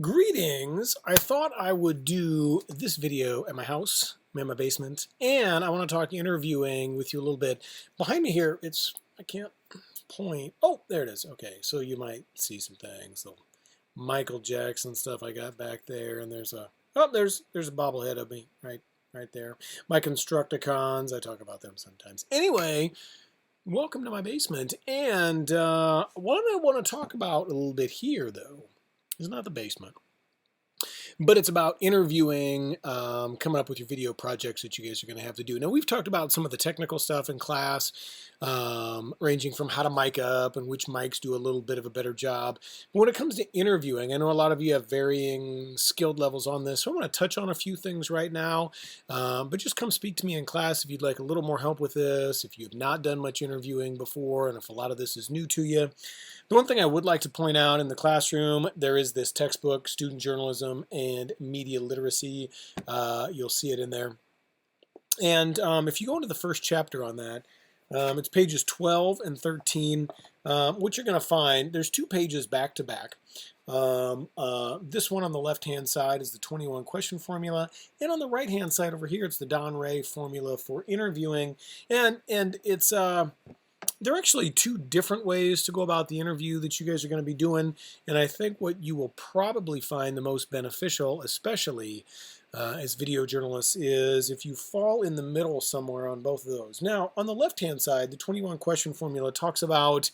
Greetings. I thought I would do this video at my house, in my basement, and I want to talk interviewing with you a little bit. Behind me here, I can't point. Oh, there it is. Okay, so you might see some things. The Michael Jackson stuff I got back there, and there's a bobblehead of me right there. My Constructicons, I talk about them sometimes. Anyway, welcome to my basement, and what I want to talk about a little bit here, though, is not the basement. But it's about interviewing, coming up with your video projects that you guys are going to have to do. Now, we've talked about some of the technical stuff in class, ranging from how to mic up and which mics do a little bit of a better job. But when it comes to interviewing, I know a lot of you have varying skilled levels on this, so I want to touch on a few things right now. But just come speak to me in class if you'd like a little more help with this, if you have not done much interviewing before, and if a lot of this is new to you. The one thing I would like to point out in the classroom, there is this textbook, Student Journalism and Media Literacy. You'll see it in there. And if you go into the first chapter on that, it's pages 12 and 13. What you're going to find, there's two pages back to back. This one on the left-hand side is the 21 question formula, and on the right-hand side over here, it's the Don Ray formula for interviewing. And it's there are actually two different ways to go about the interview that you guys are going to be doing, and I think what you will probably find the most beneficial, especially as video journalists, is if you fall in the middle somewhere on both of those. Now, on the left-hand side, the 21 question formula talks about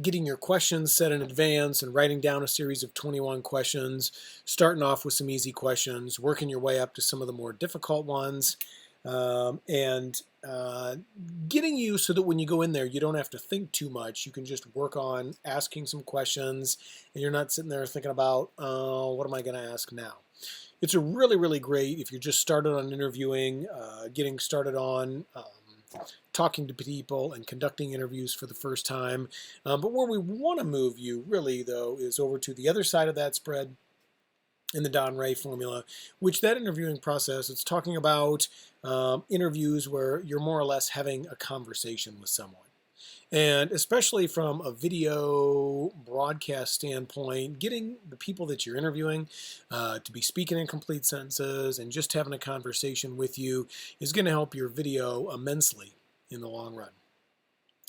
getting your questions set in advance and writing down a series of 21 questions, starting off with some easy questions, working your way up to some of the more difficult ones, and getting you so that when you go in there, you don't have to think too much. You can just work on asking some questions, and you're not sitting there thinking about, what am I going to ask now? It's a really, really great if you're just started on interviewing, getting started on talking to people and conducting interviews for the first time. But where we want to move you, really, though, is over to the other side of that spread in the Don Ray formula, which that interviewing process, it's talking about interviews where you're more or less having a conversation with someone. And especially from a video broadcast standpoint, getting the people that you're interviewing to be speaking in complete sentences and just having a conversation with you is going to help your video immensely in the long run.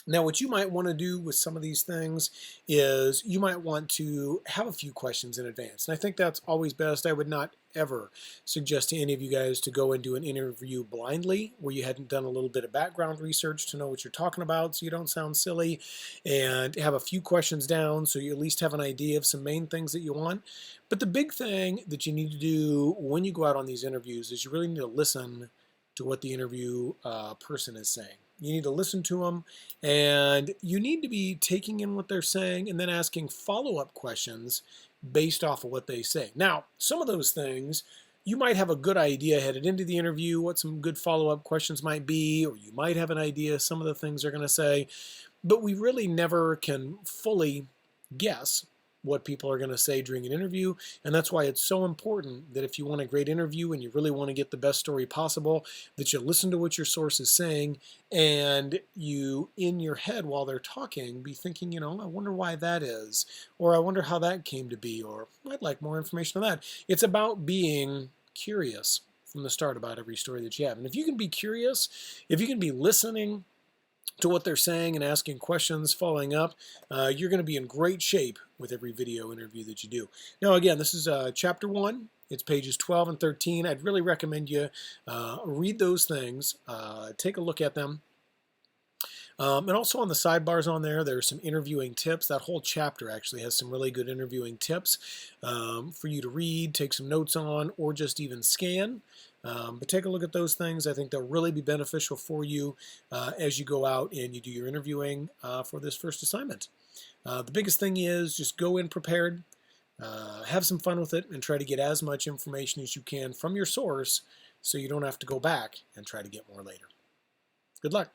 Now, what you might want to do with some of these things is you might want to have a few questions in advance. And I think that's always best. I would not ever suggest to any of you guys to go and do an interview blindly where you hadn't done a little bit of background research to know what you're talking about so you don't sound silly, and have a few questions down so you at least have an idea of some main things that you want. But the big thing that you need to do when you go out on these interviews is you really need to listen to what the interview person is saying. You need to listen to them, and you need to be taking in what they're saying and then asking follow-up questions based off of what they say. Now, some of those things, you might have a good idea headed into the interview what some good follow-up questions might be, or you might have an idea some of the things they're going to say, but we really never can fully guess what people are going to say during an interview, and that's why it's so important that if you want a great interview and you really want to get the best story possible, that you listen to what your source is saying, and you, in your head while they're talking, be thinking, I wonder why that is, or I wonder how that came to be, or I'd like more information on that. It's about being curious from the start about every story that you have. And if you can be curious, if you can be listening to what they're saying and asking questions, following up, you're going to be in great shape with every video interview that you do. Now, again, this is chapter 1. It's pages 12 and 13. I'd really recommend you read those things, take a look at them. And also on the sidebars on there, there's some interviewing tips. That whole chapter actually has some really good interviewing tips for you to read, take some notes on, or just even scan. But take a look at those things. I think they'll really be beneficial for you as you go out and you do your interviewing for this first assignment. The biggest thing is just go in prepared, have some fun with it, and try to get as much information as you can from your source so you don't have to go back and try to get more later. Good luck.